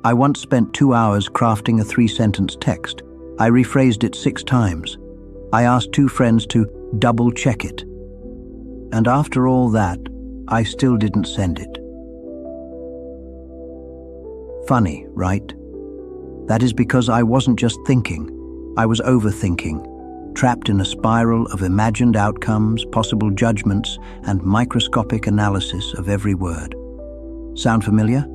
I once spent 2 hours crafting a 3-sentence text. I rephrased it 6 times. I asked 2 friends to double-check it. And after all that, I still didn't send it. Funny, right? That is because I wasn't just thinking, I was overthinking, trapped in a spiral of imagined outcomes, possible judgments, and microscopic analysis of every word. Sound familiar?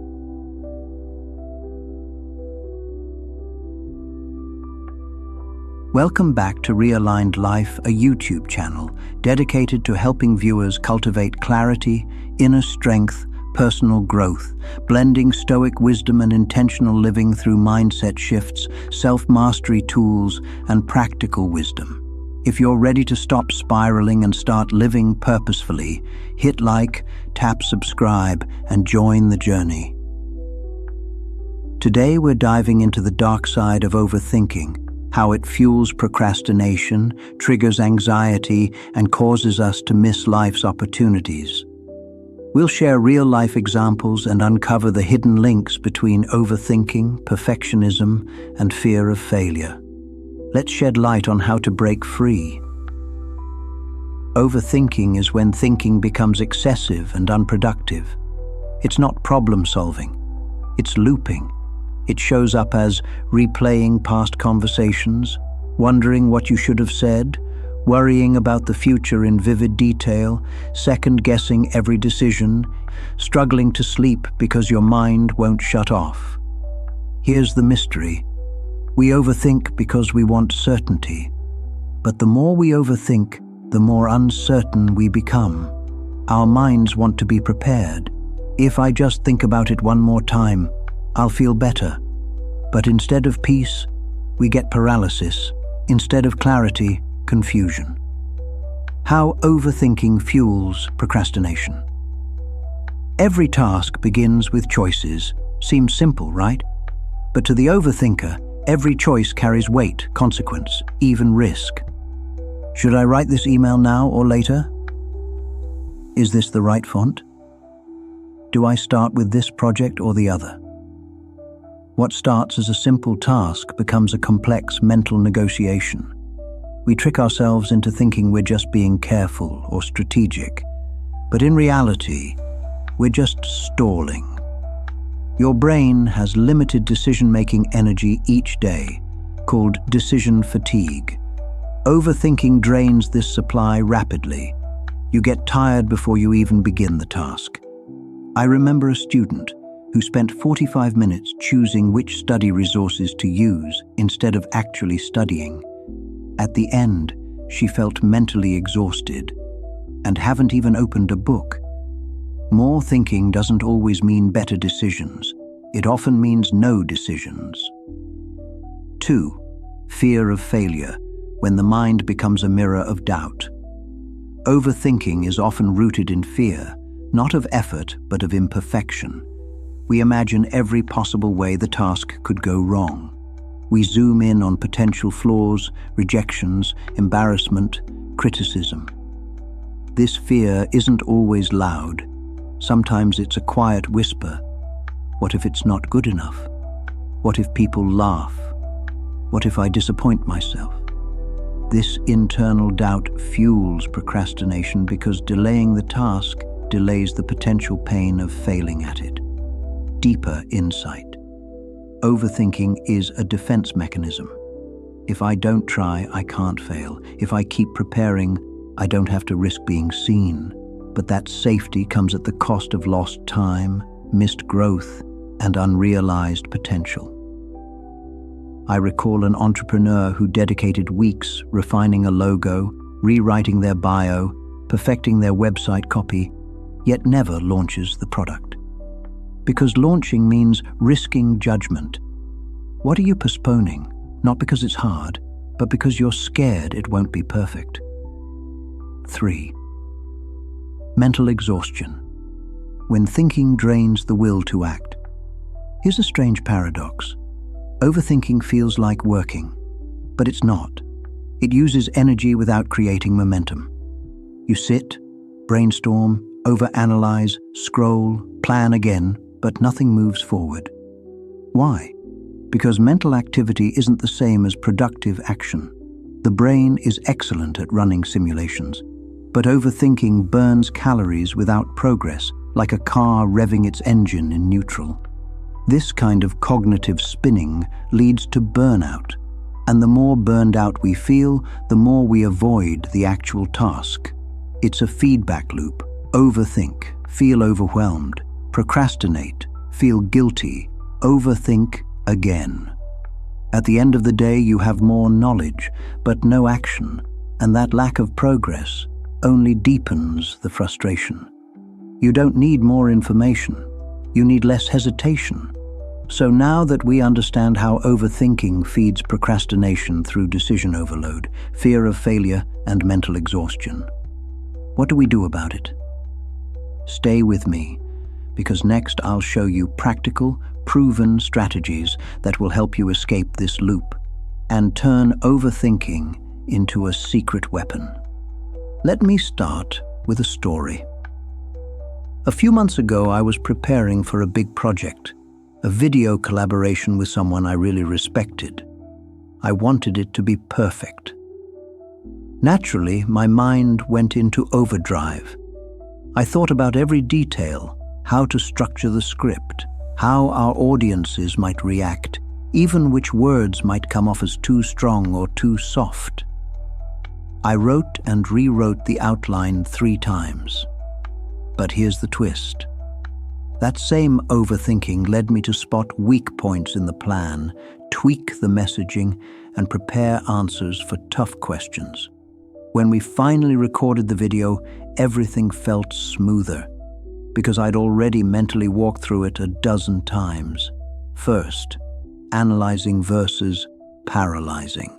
Welcome back to Realigned Life, a YouTube channel dedicated to helping viewers cultivate clarity, inner strength, personal growth, blending stoic wisdom and intentional living through mindset shifts, self-mastery tools, and practical wisdom. If you're ready to stop spiraling and start living purposefully, hit like, tap subscribe, and join the journey. Today we're diving into the dark side of overthinking, how it fuels procrastination, triggers anxiety, and causes us to miss life's opportunities. We'll share real-life examples and uncover the hidden links between overthinking, perfectionism, and fear of failure. Let's shed light on how to break free. Overthinking is when thinking becomes excessive and unproductive. It's not problem-solving. It's looping. It shows up as replaying past conversations, wondering what you should have said, worrying about the future in vivid detail, second-guessing every decision, struggling to sleep because your mind won't shut off. Here's the mystery. We overthink because we want certainty. But the more we overthink, the more uncertain we become. Our minds want to be prepared. If I just think about it one more time, I'll feel better. But instead of peace, we get paralysis. Instead of clarity, confusion. How overthinking fuels procrastination. Every task begins with choices. Seems simple, right? But to the overthinker, every choice carries weight, consequence, even risk. Should I write this email now or later? Is this the right font? Do I start with this project or the other? What starts as a simple task becomes a complex mental negotiation. We trick ourselves into thinking we're just being careful or strategic, but in reality, we're just stalling. Your brain has limited decision-making energy each day, called decision fatigue. Overthinking drains this supply rapidly. You get tired before you even begin the task. I remember a student who spent 45 minutes choosing which study resources to use instead of actually studying. At the end, she felt mentally exhausted and haven't even opened a book. More thinking doesn't always mean better decisions. It often means no decisions. 2. Fear of failure, when the mind becomes a mirror of doubt. Overthinking is often rooted in fear, not of effort but of imperfection. We imagine every possible way the task could go wrong. We zoom in on potential flaws, rejections, embarrassment, criticism. This fear isn't always loud. Sometimes it's a quiet whisper. What if it's not good enough? What if people laugh? What if I disappoint myself? This internal doubt fuels procrastination because delaying the task delays the potential pain of failing at it. Deeper insight. Overthinking is a defense mechanism. If I don't try, I can't fail. If I keep preparing, I don't have to risk being seen. But that safety comes at the cost of lost time, missed growth, and unrealized potential. I recall an entrepreneur who dedicated weeks refining a logo, rewriting their bio, perfecting their website copy, yet never launches the product. Because launching means risking judgment. What are you postponing? Not because it's hard, but because you're scared it won't be perfect. 3. Mental exhaustion. When thinking drains the will to act. Here's a strange paradox. Overthinking feels like working, but it's not. It uses energy without creating momentum. You sit, brainstorm, overanalyze, scroll, plan again, but nothing moves forward. Why? Because mental activity isn't the same as productive action. The brain is excellent at running simulations, but overthinking burns calories without progress, like a car revving its engine in neutral. This kind of cognitive spinning leads to burnout, and the more burned out we feel, the more we avoid the actual task. It's a feedback loop. Overthink, feel overwhelmed. Procrastinate, feel guilty. Overthink again. At the end of the day, you have more knowledge, but no action, and that lack of progress only deepens the frustration. You don't need more information. You need less hesitation. So now that we understand how overthinking feeds procrastination through decision overload, fear of failure, and mental exhaustion, what do we do about it? Stay with me, because next I'll show you practical, proven strategies that will help you escape this loop and turn overthinking into a secret weapon. Let me start with a story. A few months ago, I was preparing for a big project, a video collaboration with someone I really respected. I wanted it to be perfect. Naturally, my mind went into overdrive. I thought about every detail, how to structure the script, how our audiences might react, even which words might come off as too strong or too soft. I wrote and rewrote the outline 3 times. But here's the twist. That same overthinking led me to spot weak points in the plan, tweak the messaging, and prepare answers for tough questions. When we finally recorded the video, everything felt smoother, because I'd already mentally walked through it a dozen times. First, analyzing versus paralyzing.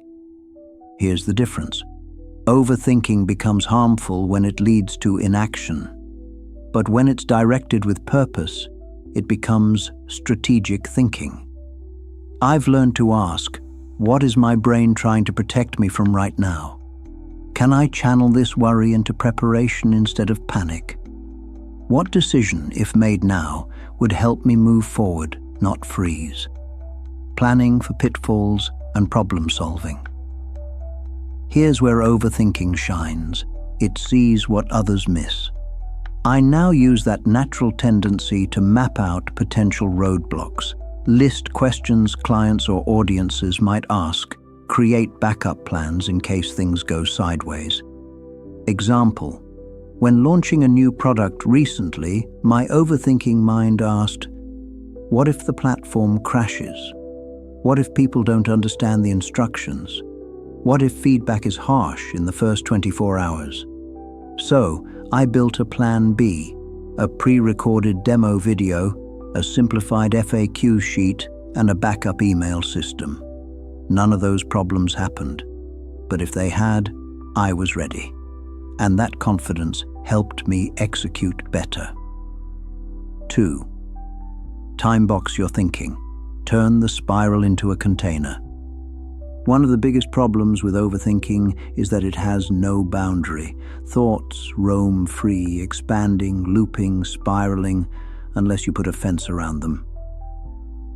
Here's the difference. Overthinking becomes harmful when it leads to inaction. But when it's directed with purpose, it becomes strategic thinking. I've learned to ask, what is my brain trying to protect me from right now? Can I channel this worry into preparation instead of panic? What decision, if made now, would help me move forward, not freeze? Planning for pitfalls and problem solving. Here's where overthinking shines. It sees what others miss. I now use that natural tendency to map out potential roadblocks, list questions clients or audiences might ask, create backup plans in case things go sideways. Example: when launching a new product recently, my overthinking mind asked, what if the platform crashes? What if people don't understand the instructions? What if feedback is harsh in the first 24 hours? So, I built a plan B, a pre-recorded demo video, a simplified FAQ sheet, and a backup email system. None of those problems happened, but if they had, I was ready. And that confidence helped me execute better. 2. Time box your thinking. Turn the spiral into a container. One of the biggest problems with overthinking is that it has no boundary. Thoughts roam free, expanding, looping, spiraling, unless you put a fence around them.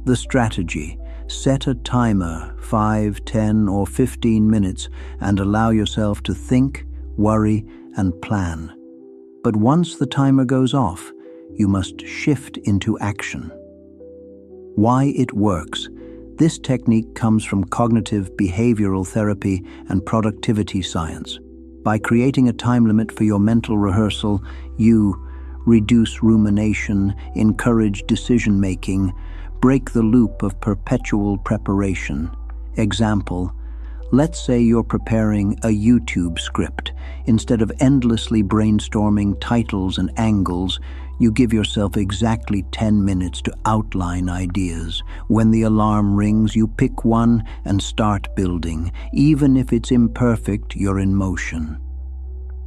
The strategy: set a timer, 5, 10, or 15 minutes, and allow yourself to think, worry, and plan. But once the timer goes off, you must shift into action. Why it works. This technique comes from cognitive behavioral therapy and productivity science. By creating a time limit for your mental rehearsal, you reduce rumination, encourage decision-making, break the loop of perpetual preparation. Example: let's say you're preparing a YouTube script. Instead of endlessly brainstorming titles and angles, you give yourself exactly 10 minutes to outline ideas. When the alarm rings, you pick one and start building. Even if it's imperfect, you're in motion.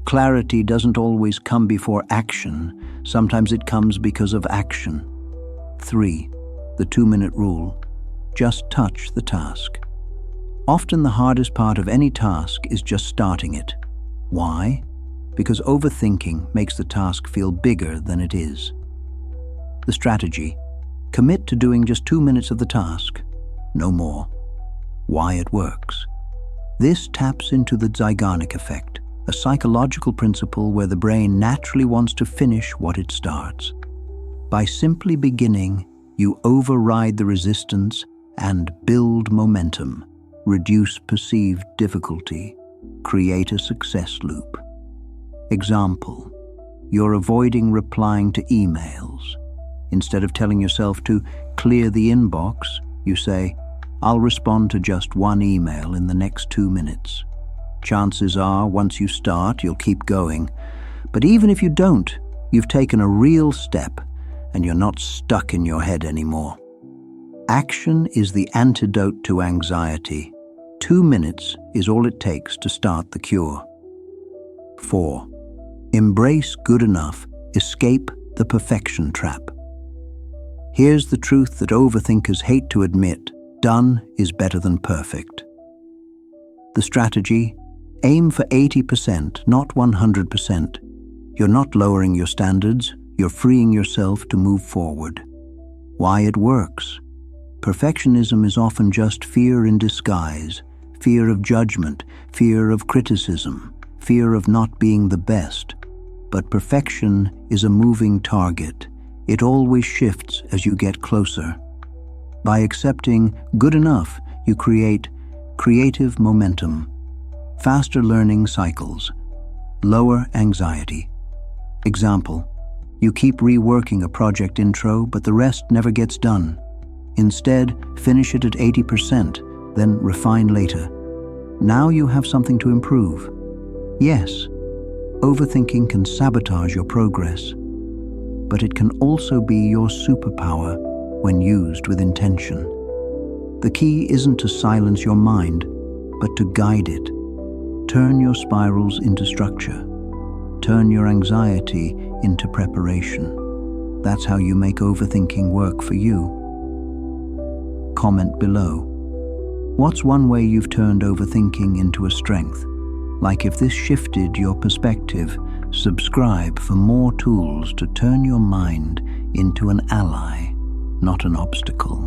Clarity doesn't always come before action. Sometimes it comes because of action. 3. The 2-minute rule. Just touch the task. Often the hardest part of any task is just starting it. Why? Because overthinking makes the task feel bigger than it is. The strategy: Commit to doing just 2 minutes of the task, no more. Why it works. This taps into the Zeigarnik effect, a psychological principle where the brain naturally wants to finish what it starts. By simply beginning, you override the resistance and build momentum, reduce perceived difficulty, create a success loop. Example: you're avoiding replying to emails. Instead of telling yourself to clear the inbox, you say, "I'll respond to just one email in the next 2 minutes." Chances are, once you start, you'll keep going. But even if you don't, you've taken a real step and you're not stuck in your head anymore. Action is the antidote to anxiety. 2 minutes is all it takes to start the cure. 4. Embrace good enough. Escape the perfection trap. Here's the truth that overthinkers hate to admit: done is better than perfect. The strategy: aim for 80%, not 100%. You're not lowering your standards, you're freeing yourself to move forward. Why it works. Perfectionism is often just fear in disguise: fear of judgment, fear of criticism, fear of not being the best. But perfection is a moving target. It always shifts as you get closer. By accepting good enough, you create creative momentum, faster learning cycles, lower anxiety. Example: you keep reworking a project intro, but the rest never gets done. Instead, finish it at 80%, then refine later. Now you have something to improve. Yes, overthinking can sabotage your progress, but it can also be your superpower when used with intention. The key isn't to silence your mind, but to guide it. Turn your spirals into structure. Turn your anxiety into preparation. That's how you make overthinking work for you. Comment below. What's one way you've turned overthinking into a strength? Like if this shifted your perspective. Subscribe for more tools to turn your mind into an ally, not an obstacle.